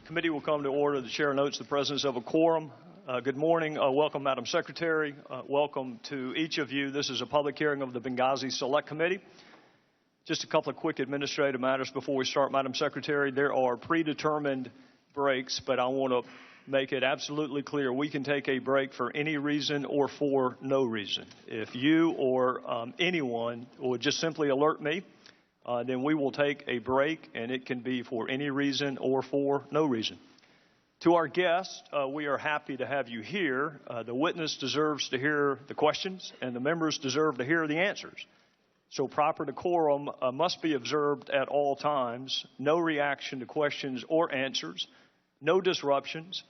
Committee will come to order. The chair notes the presence of a quorum. Good morning. Welcome, Madam Secretary. Welcome to each of you. This is a public hearing of the Benghazi Select Committee. Just a couple of quick administrative matters before we start, Madam Secretary. There are predetermined breaks, but I want to make it absolutely clear we can take a break for any reason or for no reason. If you or anyone would just simply alert me, then we will take a break, and it can be for any reason or for no reason. To our guests, we are happy to have you here. The witness deserves to hear the questions, and the members deserve to hear the answers. So proper decorum must be observed at all times. No reaction to questions or answers. No disruptions.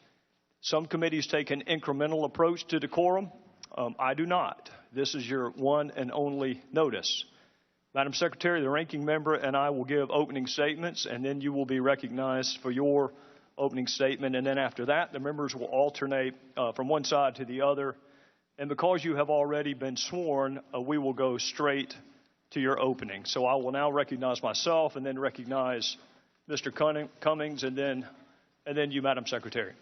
Some committees take an incremental approach to decorum. I do not. This is your one and only notice. Madam Secretary, the ranking member and I will give opening statements, and then you will be recognized for your opening statement. And then after that, the members will alternate from one side to the other. And because you have already been sworn, we will go straight to your opening. So I will now recognize myself and then recognize Mr. Cummings and then you, Madam Secretary.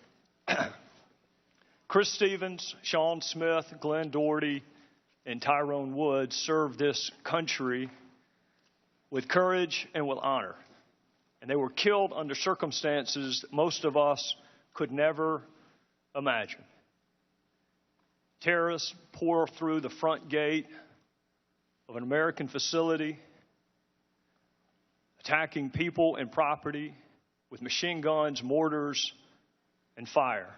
Chris Stevens, Sean Smith, Glenn Doherty, and Tyrone Woods served this country with courage and with honor. And they were killed under circumstances that most of us could never imagine. Terrorists pour through the front gate of an American facility, attacking people and property with machine guns, mortars, and fire.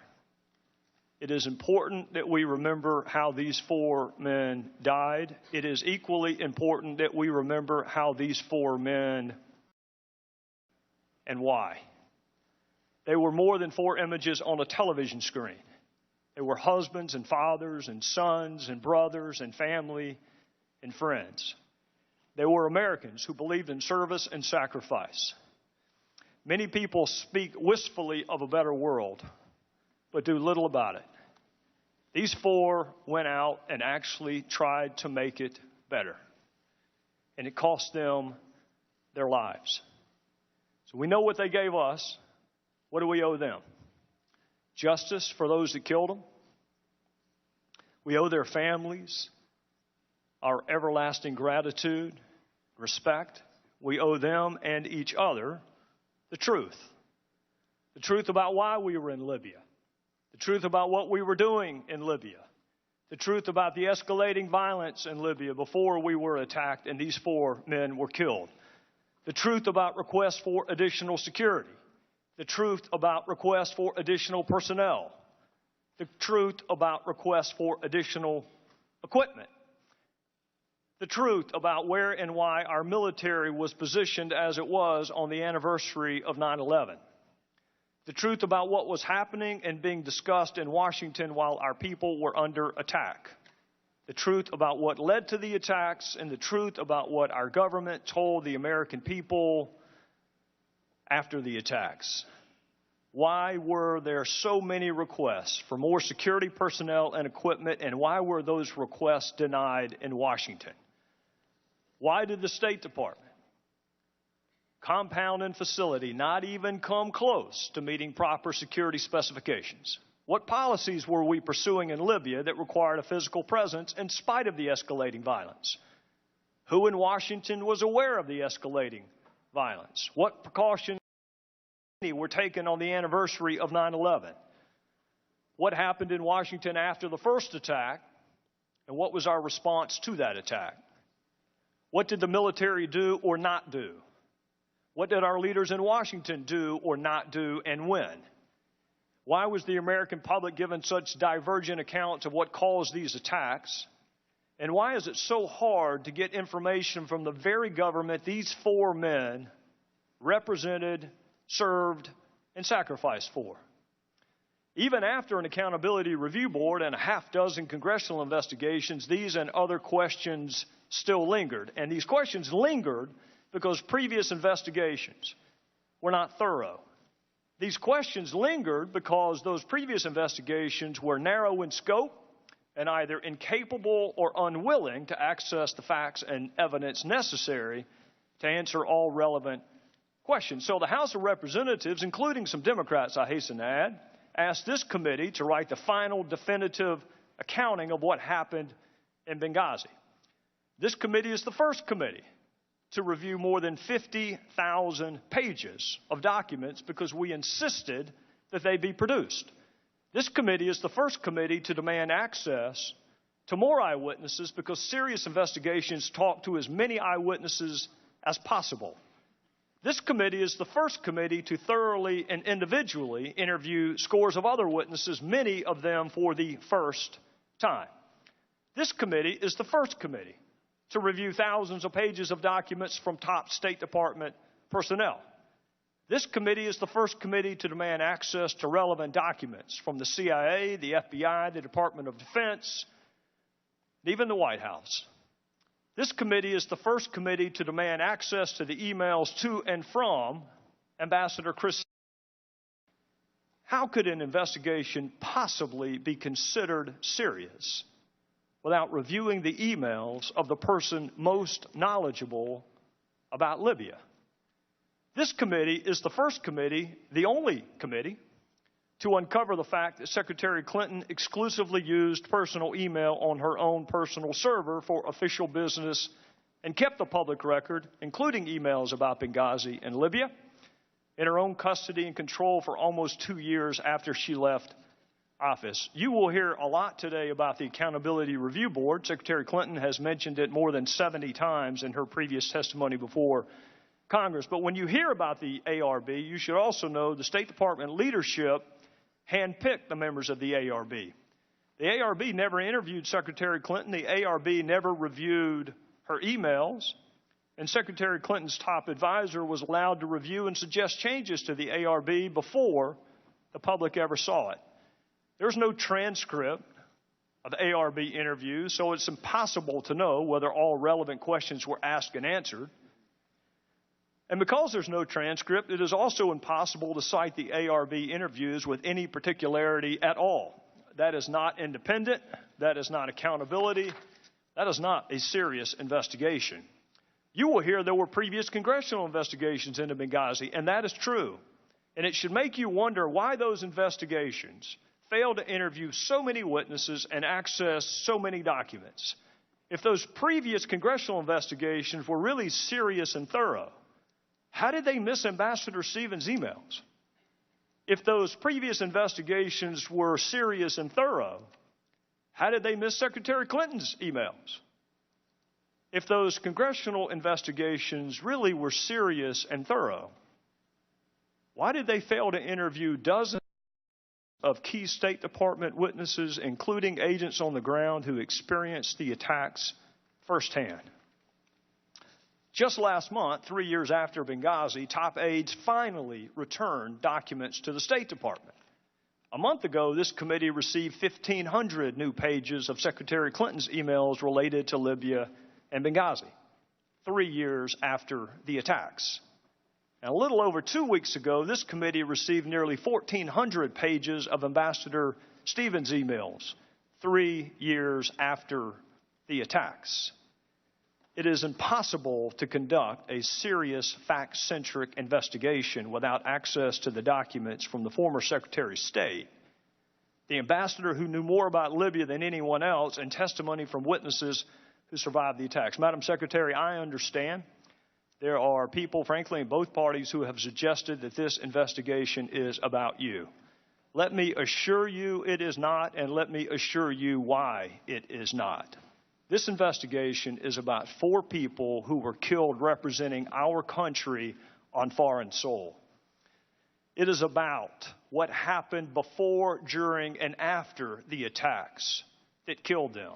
It is important that we remember how these four men died. It is equally important that we remember how these four men and why. They were more than four images on a television screen. They were husbands and fathers and sons and brothers and family and friends. They were Americans who believed in service and sacrifice. Many people speak wistfully of a better world, but do little about it. These four went out and actually tried to make it better. And it cost them their lives. So we know what they gave us. What do we owe them? Justice for those that killed them. We owe their families our everlasting gratitude, respect. We owe them and each other the truth. The truth about why we were in Libya. The truth about what we were doing in Libya. The truth about the escalating violence in Libya before we were attacked and these four men were killed. The truth about requests for additional security. The truth about requests for additional personnel. The truth about requests for additional equipment. The truth about where and why our military was positioned as it was on the anniversary of 9/11. The truth about what was happening and being discussed in Washington while our people were under attack. The truth about what led to the attacks and the truth about what our government told the American people after the attacks. Why were there so many requests for more security personnel and equipment, and why were those requests denied in Washington? Why did the State Department, compound and facility, not even come close to meeting proper security specifications? What policies were we pursuing in Libya that required a physical presence in spite of the escalating violence? Who in Washington was aware of the escalating violence? What precautions were taken on the anniversary of 9/11? What happened in Washington after the first attack, and what was our response to that attack? What did the military do or not do? What did our leaders in Washington do or not do, and when? Why was the American public given such divergent accounts of what caused these attacks? And why is it so hard to get information from the very government these four men represented, served, and sacrificed for? Even after an accountability review board and a half dozen congressional investigations, these and other questions still lingered. And these questions lingered because previous investigations were not thorough. These questions lingered because those previous investigations were narrow in scope and either incapable or unwilling to access the facts and evidence necessary to answer all relevant Question. So the House of Representatives, including some Democrats, I hasten to add, asked this committee to write the final definitive accounting of what happened in Benghazi. This committee is the first committee to review more than 50,000 pages of documents because we insisted that they be produced. This committee is the first committee to demand access to more eyewitnesses because serious investigations talk to as many eyewitnesses as possible. This committee is the first committee to thoroughly and individually interview scores of other witnesses, many of them for the first time. This committee is the first committee to review thousands of pages of documents from top State Department personnel. This committee is the first committee to demand access to relevant documents from the CIA, the FBI, the Department of Defense, even the White House. This committee is the first committee to demand access to the emails to and from Ambassador Chris. How could an investigation possibly be considered serious without reviewing the emails of the person most knowledgeable about Libya? This committee is the first committee, the only committee, to uncover the fact that Secretary Clinton exclusively used personal email on her own personal server for official business and kept the public record, including emails about Benghazi and Libya, in her own custody and control for almost 2 years after she left office. You will hear a lot today about the Accountability Review Board. Secretary Clinton has mentioned it more than 70 times in her previous testimony before Congress. But when you hear about the ARB, you should also know the State Department leadership handpicked the members of the ARB. The ARB never interviewed Secretary Clinton. The ARB never reviewed her emails. And Secretary Clinton's top advisor was allowed to review and suggest changes to the ARB before the public ever saw it. There's no transcript of ARB interviews, so it's impossible to know whether all relevant questions were asked and answered. And because there's no transcript, it is also impossible to cite the ARB interviews with any particularity at all. That is not independent. That is not accountability. That is not a serious investigation. You will hear there were previous congressional investigations into Benghazi, and that is true. And it should make you wonder why those investigations failed to interview so many witnesses and access so many documents. If those previous congressional investigations were really serious and thorough, how did they miss Ambassador Stevens' emails? If those previous investigations were serious and thorough, how did they miss Secretary Clinton's emails? If those congressional investigations really were serious and thorough, why did they fail to interview dozens of key State Department witnesses, including agents on the ground who experienced the attacks firsthand? Just last month, 3 years after Benghazi, top aides finally returned documents to the State Department. A month ago, this committee received 1,500 new pages of Secretary Clinton's emails related to Libya and Benghazi, 3 years after the attacks. And a little over 2 weeks ago, this committee received nearly 1,400 pages of Ambassador Stevens' emails, 3 years after the attacks. It is impossible to conduct a serious, fact-centric investigation without access to the documents from the former Secretary of State, the ambassador who knew more about Libya than anyone else, and testimony from witnesses who survived the attacks. Madam Secretary, I understand there are people, frankly, in both parties who have suggested that this investigation is about you. Let me assure you it is not, and let me assure you why it is not. This investigation is about 4 people who were killed representing our country on foreign soil. It is about what happened before, during, and after the attacks that killed them.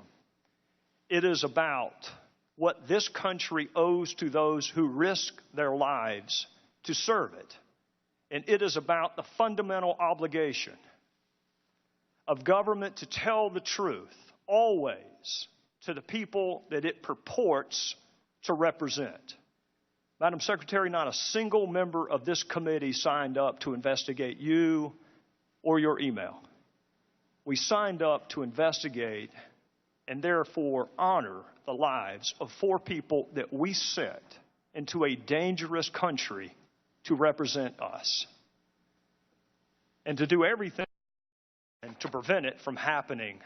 It is about what this country owes to those who risk their lives to serve it. And it is about the fundamental obligation of government to tell the truth, always, to the people that it purports to represent. Madam Secretary, not a single member of this committee signed up to investigate you or your email. We signed up to investigate and therefore honor the lives of 4 people that we sent into a dangerous country to represent us and to do everything and to prevent it from happening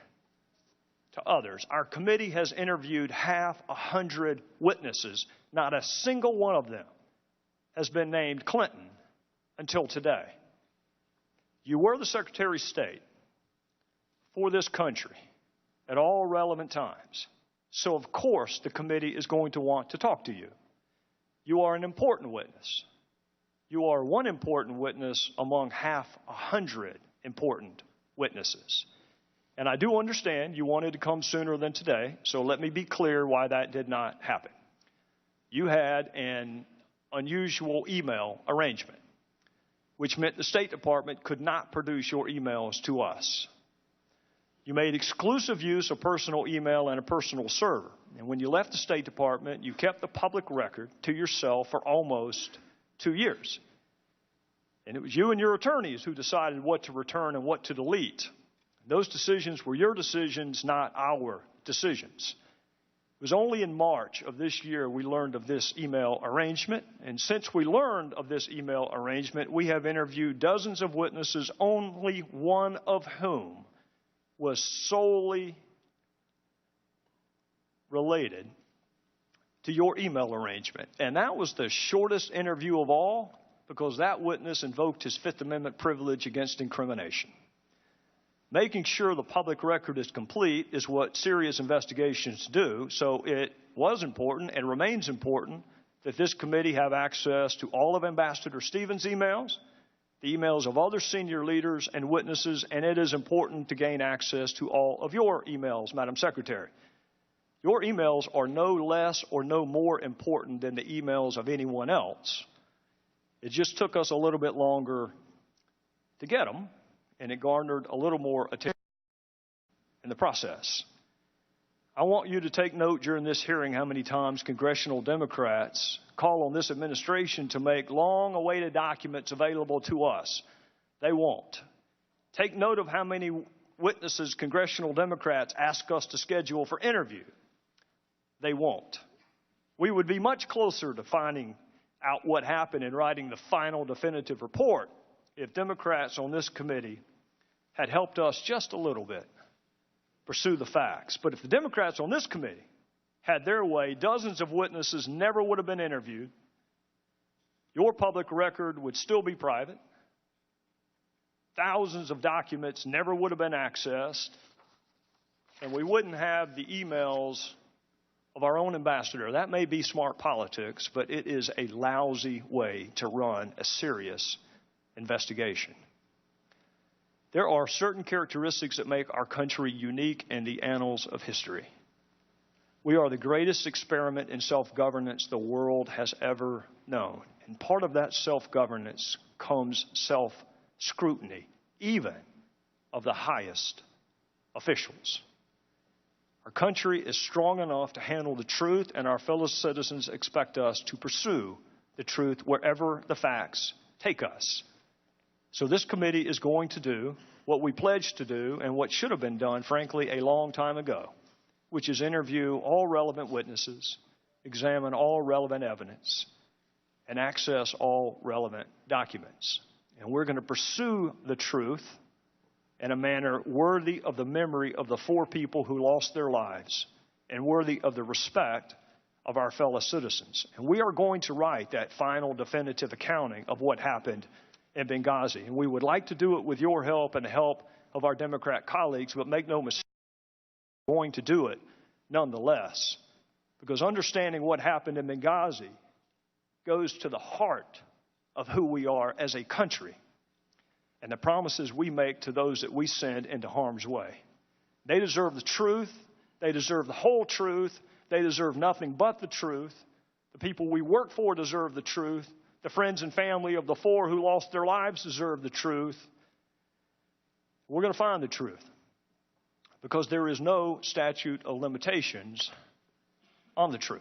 to others. Our committee has interviewed 100 witnesses. Not a single one of them has been named Clinton until today. You were the Secretary of State for this country at all relevant times. So, of course, the committee is going to want to talk to you. You are an important witness. You are one important witness among 100 important witnesses. And I do understand you wanted to come sooner than today, so let me be clear why that did not happen. You had an unusual email arrangement, which meant the State Department could not produce your emails to us. You made exclusive use of personal email and a personal server. And when you left the State Department, you kept the public record to yourself for almost 2 years. And it was you and your attorneys who decided what to return and what to delete. Those decisions were your decisions, not our decisions. It was only in March of this year we learned of this email arrangement. And since we learned of this email arrangement, we have interviewed dozens of witnesses, only one of whom was solely related to your email arrangement. And that was the shortest interview of all, because that witness invoked his Fifth Amendment privilege against incrimination. Making sure the public record is complete is what serious investigations do, so it was important and remains important that this committee have access to all of Ambassador Stevens' emails, the emails of other senior leaders and witnesses, and it is important to gain access to all of your emails, Madam Secretary. Your emails are no less or no more important than the emails of anyone else. It just took us a little bit longer to get them, and it garnered a little more attention in the process. I want you to take note during this hearing how many times congressional Democrats call on this administration to make long-awaited documents available to us. They won't. Take note of how many witnesses congressional Democrats ask us to schedule for interview. They won't. We would be much closer to finding out what happened and writing the final definitive report if Democrats on this committee had helped us just a little bit pursue the facts. But if the Democrats on this committee had their way, dozens of witnesses never would have been interviewed. Your public record would still be private. Thousands of documents never would have been accessed. And we wouldn't have the emails of our own ambassador. That may be smart politics, but it is a lousy way to run a serious investigation. There are certain characteristics that make our country unique in the annals of history. We are the greatest experiment in self-governance the world has ever known. And part of that self-governance comes self-scrutiny, even of the highest officials. Our country is strong enough to handle the truth, and our fellow citizens expect us to pursue the truth wherever the facts take us. So this committee is going to do what we pledged to do and what should have been done, frankly, a long time ago, which is interview all relevant witnesses, examine all relevant evidence, and access all relevant documents. And we're going to pursue the truth in a manner worthy of the memory of the 4 people who lost their lives and worthy of the respect of our fellow citizens. And we are going to write that final definitive accounting of what happened in Benghazi. And we would like to do it with your help and the help of our Democrat colleagues, but make no mistake, we're going to do it nonetheless. Because understanding what happened in Benghazi goes to the heart of who we are as a country and the promises we make to those that we send into harm's way. They deserve the truth. They deserve the whole truth. They deserve nothing but the truth. The people we work for deserve the truth. The friends and family of the 4 who lost their lives deserve the truth. We're going to find the truth because there is no statute of limitations on the truth.